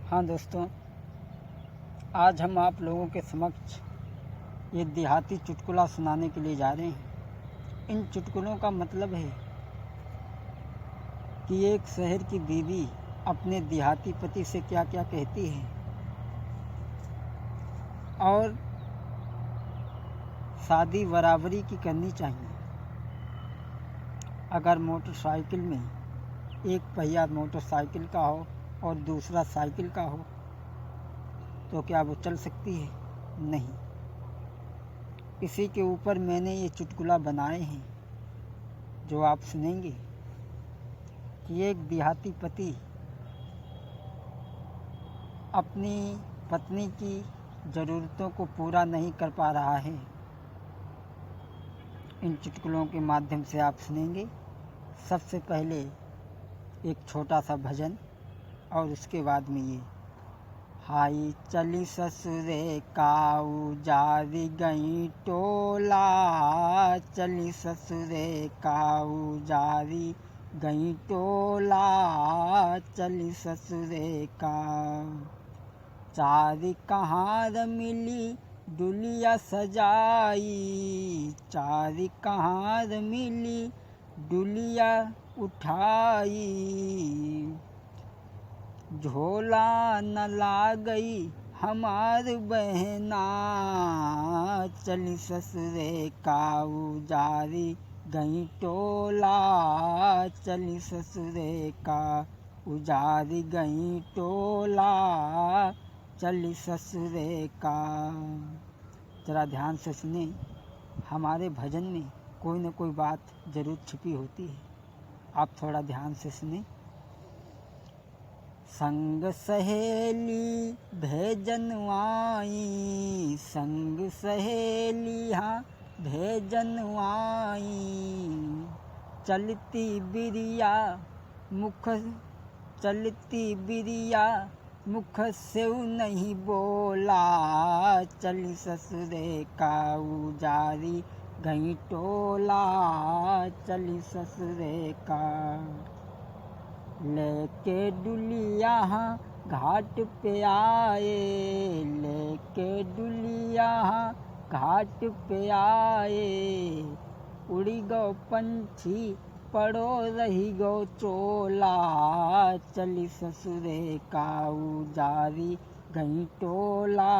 हाँ दोस्तों, आज हम आप लोगों के समक्ष ये देहाती चुटकुला सुनाने के लिए जा रहे हैं। इन चुटकुलों का मतलब है कि एक शहर की बीवी अपने देहाती पति से क्या क्या कहती है और शादी बराबरी की करनी चाहिए। अगर मोटरसाइकिल में एक पहिया मोटरसाइकिल का हो और दूसरा साइकिल का हो तो क्या वो चल सकती है? नहीं। इसी के ऊपर मैंने ये चुटकुला बनाए हैं जो आप सुनेंगे कि एक देहाती पति अपनी पत्नी की ज़रूरतों को पूरा नहीं कर पा रहा है। इन चुटकुलों के माध्यम से आप सुनेंगे। सबसे पहले एक छोटा सा भजन और उसके बाद में ये हाई चली ससुरे काऊ जारी गई टोला, चली ससुरे काऊ जारी गई टोला, चली ससुरे का चारी कहाँ मिली डुलिया सजाई, चारी कहाँ मिली डुलिया उठाई, झोला न ला गई हमार बहना, चली ससुरे काऊ जारी गई टोला, चली ससुरे का उजारी गई टोला, चली ससुरे का। जरा ध्यान से सुने। हमारे भजन में कोई न कोई बात जरूर छिपी होती है। आप थोड़ा ध्यान से सुने। संग सहेली भेजनवाई, संग सहेली हाँ भेजनवाई, चलती बिरिया मुख, चलती बिरिया मुख से नहीं बोला, चली ससुरे काऊ जारी गई टोला, चली ससुरे का। लेके डुलिया घाट पे आए, लेके डुलिया घाट पे आए, उड़ी गो पंछी पड़ो रही गो चोला, चली ससुरे काऊ जारी गई टोला,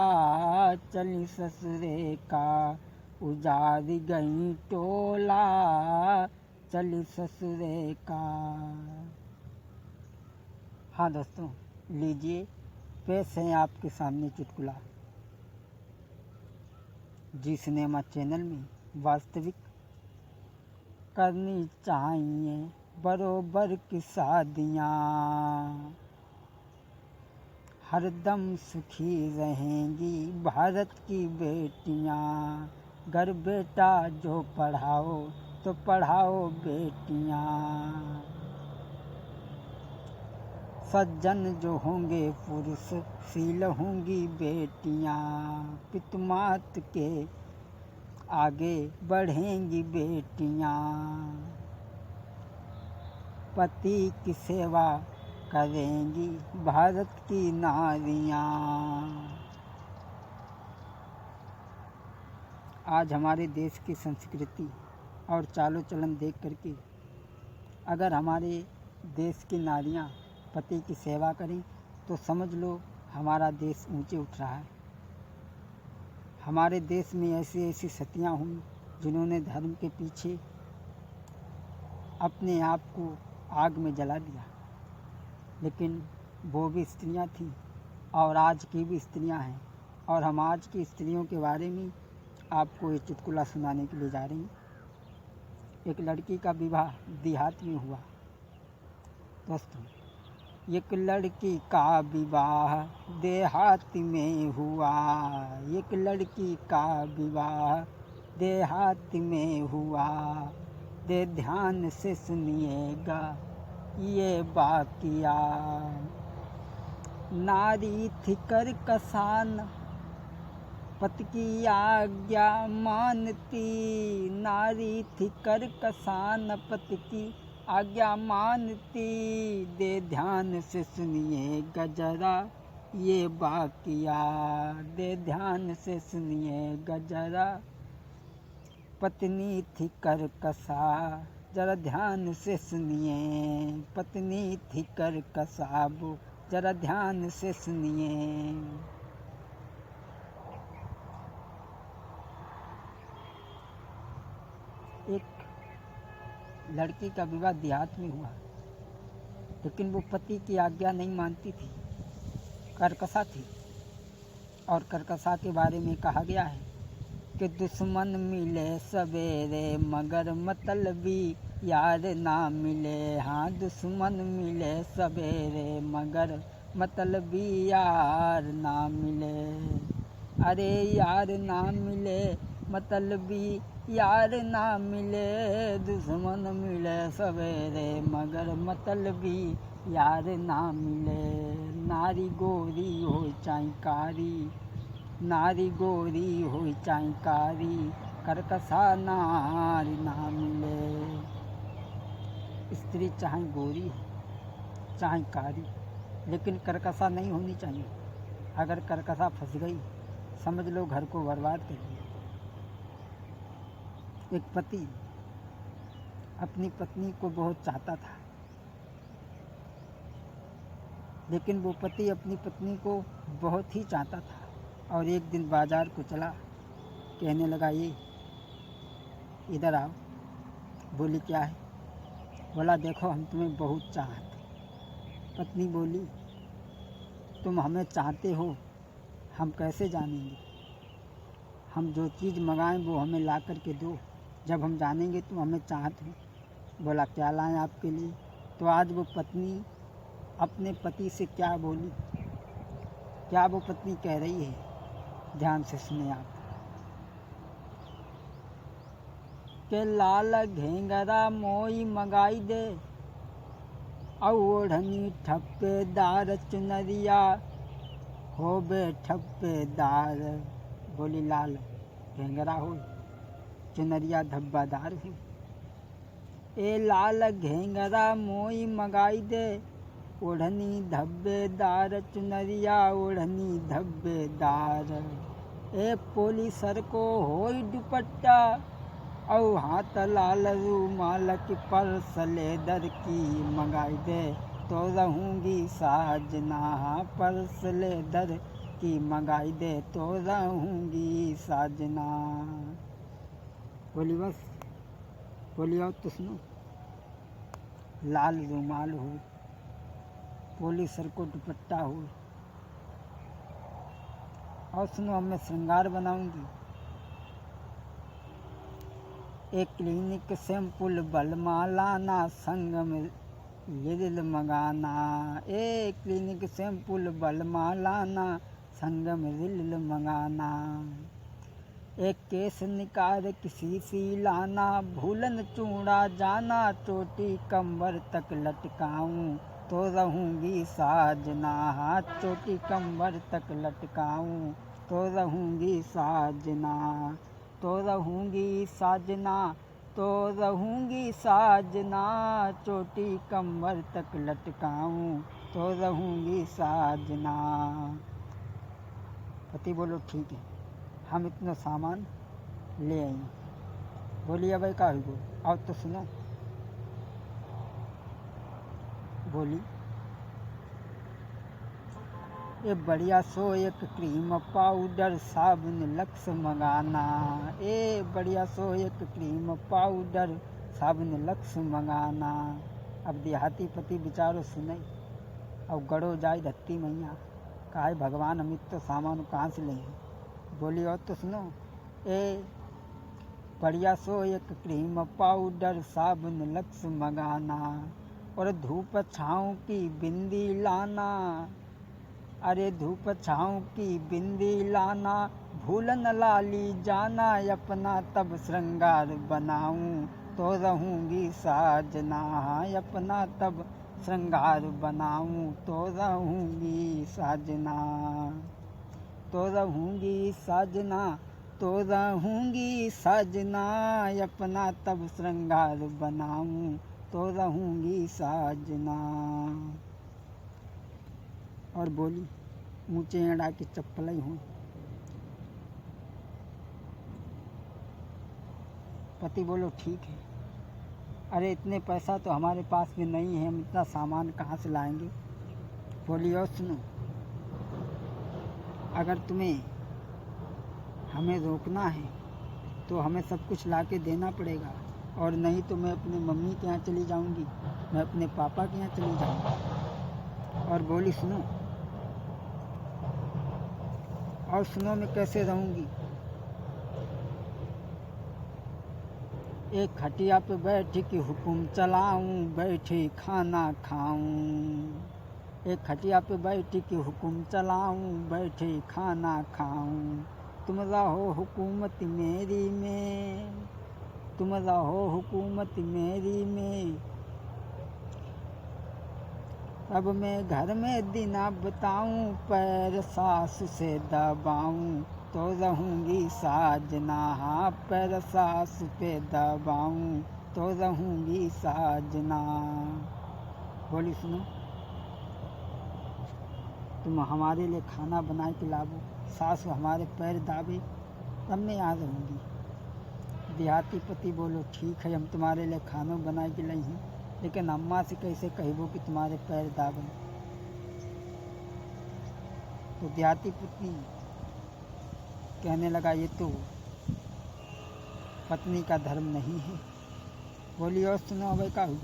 चली ससुरे का उजारी गई टोला, चली ससुरे का। हाँ दोस्तों, लीजिए पेश है आपके सामने चुटकुला। जी सिनेमा चैनल में वास्तविक करनी चाहिए बरोबर की शादियाँ, हरदम सुखी रहेंगी भारत की बेटियाँ, घर बेटा जो पढ़ाओ तो पढ़ाओ बेटियाँ, सज्जन जो होंगे पुरुष शील होंगी बेटियाँ, पितमात के आगे बढ़ेंगी बेटियाँ, पति की सेवा करेंगी भारत की नारियाँ। आज हमारे देश की संस्कृति और चालो चलन देख करके अगर हमारे देश की नारियाँ पति की सेवा करें तो समझ लो हमारा देश ऊंचे उठ रहा है। हमारे देश में ऐसी ऐसी सतियाँ हुई जिन्होंने धर्म के पीछे अपने आप को आग में जला दिया, लेकिन वो भी स्त्रियाँ थीं और आज की भी स्त्रियाँ हैं। और हम आज की स्त्रियों के बारे में आपको ये चुटकुला सुनाने के लिए जा रहे हैं। एक लड़की का विवाह देहात में हुआ। दोस्तों, एक लड़की का विवाह देहात में हुआ, एक लड़की का विवाह देहात में हुआ, दे ध्यान से सुनिएगा ये वाकिया। नारी थी कर कसान पति की आज्ञा मानती, नारी थी कर कसान पति की आज्ञा मानती, दे ध्यान से सुनिएगा जरा ये बाकिया दे ध्यान से सुनिए गजरा, पत्नी थी करकसा, जरा ध्यान से सुनिए, पत्नी थी करकसा, वो जरा ध्यान से सुनिए। एक लड़की का विवाह देहात में हुआ, लेकिन वो पति की आज्ञा नहीं मानती थी, करकसा थी। और करकसा के बारे में कहा गया है कि दुश्मन मिले सवेरे मगर मतलबी यार ना मिले। हाँ, दुश्मन मिले सवेरे मगर मतलबी यार ना मिले। अरे यार ना मिले, मतलबी यार ना मिले, दुश्मन मिले सवेरे मगर मतलबी यार ना मिले। नारी गोरी हो चाहे कारी, नारी गोरी हो चाहे कारी, करकसा नारी ना मिले। स्त्री चाहे गोरी हो चाहे कारी, लेकिन करकसा नहीं होनी चाहिए। अगर करकसा फंस गई, समझ लो घर को बर्बाद कर दिया। एक पति अपनी पत्नी को बहुत चाहता था, लेकिन वो पति अपनी पत्नी को बहुत ही चाहता था। और एक दिन बाजार को चला, कहने लगा ये इधर आओ। बोली क्या है? बोला देखो हम तुम्हें बहुत चाहते। पत्नी बोली तुम हमें चाहते हो हम कैसे जानेंगे? हम जो चीज़ मंगाएं वो हमें ला कर के दो, जब हम जानेंगे तुम हमें चाहते हो। बोला क्या लाएं आपके लिए? तो आज वो पत्नी अपने पति से क्या बोली, क्या वो पत्नी कह रही है, ध्यान से सुने आप। के लाल घेंगरा मोई मंगाई दे, ओढ़नी ठप्पेदार चुनरिया हो बे ठप्पेदार। बोली लाल घेंगरा हो, चुनरिया धब्बादार हो। ए लाल घेंगरा मोई मंगाई दे, ओढ़नी धब्बेदार चुनरिया ओढ़नी धब्बेदार। ए पोलीसर को होई दुपट्टा, औ हाथ लाल रूमाल की पर्स लेदर की मंगाई दे, तो रहूँगी साजना। पर्स लेदर की मंगाई दे, तो रहूँगी साजना। बोली बस, बोली और तो सुनो। लाल रूमाल हो, पोलीसर को दुपट्टा हो, और सुनो अब मैं श्रृंगार बनाऊंगी। एक क्लिनिक सैंपल बलमा लाना, संग में लिरिल मंगाना। एक क्लिनिक सैंपल बलमा लाना, संग में लिरिल मंगाना। एक केस निकाल किसी सी लाना, भूलन चूड़ा जाना, चोटी कमर तक लटकाऊं, तो रहूँगी साजना। चोटी कमर तक लटकाऊं, तो रहूँगी साजना। तो रहूँगी साजना, तो रहूँगी साजना, चोटी कमर तक लटकाऊं, तो रहूँगी साजना। पति बोलो ठीक है, हम इतना सामान ले आए। बोली अब का ही बोल, और तो सुनो। बोली ये बढ़िया सो एक क्रीम पाउडर साबुन लक्स मंगाना। ए बढ़िया सो एक क्रीम पाउडर साबुन लक्स मंगाना। अब देहाती पति बेचारो सुने, अब गड़ो जाए धत्ती मैया, काहे भगवान हम तो सामान कहाँ से लेंगे। बोली और तो सुनो। ए बढ़िया सो एक क्रीम पाउडर साबुन लक्स मंगाना, और धूप छाँव की बिंदी लाना। अरे धूप छाँव की बिंदी लाना, भूलन लाली जाना, अपना तब श्रृंगार बनाऊं, तो रहूँगी साजना। अपना तब श्रृंगार बनाऊं, तो रहूँगी साजना। तो रहूँगी साजना, तो रहूँगी साजना, अपना तब श्रृंगार बनाऊं, तो रहूँगी साजना। और बोली ऊंचे एड़ा की चप्पल ही हूँ। पति बोलो ठीक है। अरे इतने पैसा तो हमारे पास भी नहीं है, हम इतना सामान कहाँ से लाएंगे। बोली और सुनो, अगर तुम्हें हमें रोकना है तो हमें सब कुछ ला के देना पड़ेगा, और नहीं तो मैं अपने मम्मी के यहाँ चली जाऊंगी, मैं अपने पापा के यहाँ चली जाऊंगी। और बोली सुनो, और सुनो मैं कैसे रहूंगी। एक खटिया पे बैठ के हुक्म चलाऊं, बैठे खाना खाऊं। एक खटिया पे बैठ के हुक्म चलाऊं, बैठे खाना खाऊं। तुम रहो हुकूमत मेरी में, तुम रहो हुकूमत मेरी में। अब मैं घर में दिन बताऊं, पैर सासु से दबाऊं तो रहूंगी साजना। हाँ पैर सासु पे दबाऊं तो रहूंगी साजना। बोली सुनो, तुम हमारे लिए खाना बना के लाओ, सासु हमारे पैर दाबे तब मैं यहाँ रहूँगी। देहाती पति बोलो ठीक है, हम तुम्हारे लिए खाना बना के लाई हैं, लेकिन अम्मा से कैसे कहबो कि तुम्हारे पैर दाबे। तो देहाती पत्नी कहने लगा ये तो पत्नी का धर्म नहीं है। बोली और सुनो भाई का हुई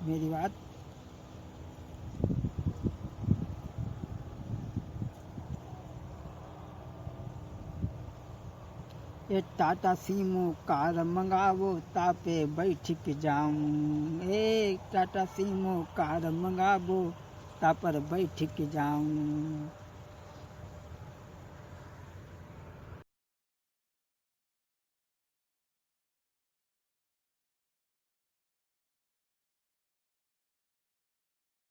मेरी बात। एक टाटा सीमो कार मंगावो तापे बैठ के जाऊं। एक टाटा सीमो कार मंगावो तापर बैठ के जाऊं।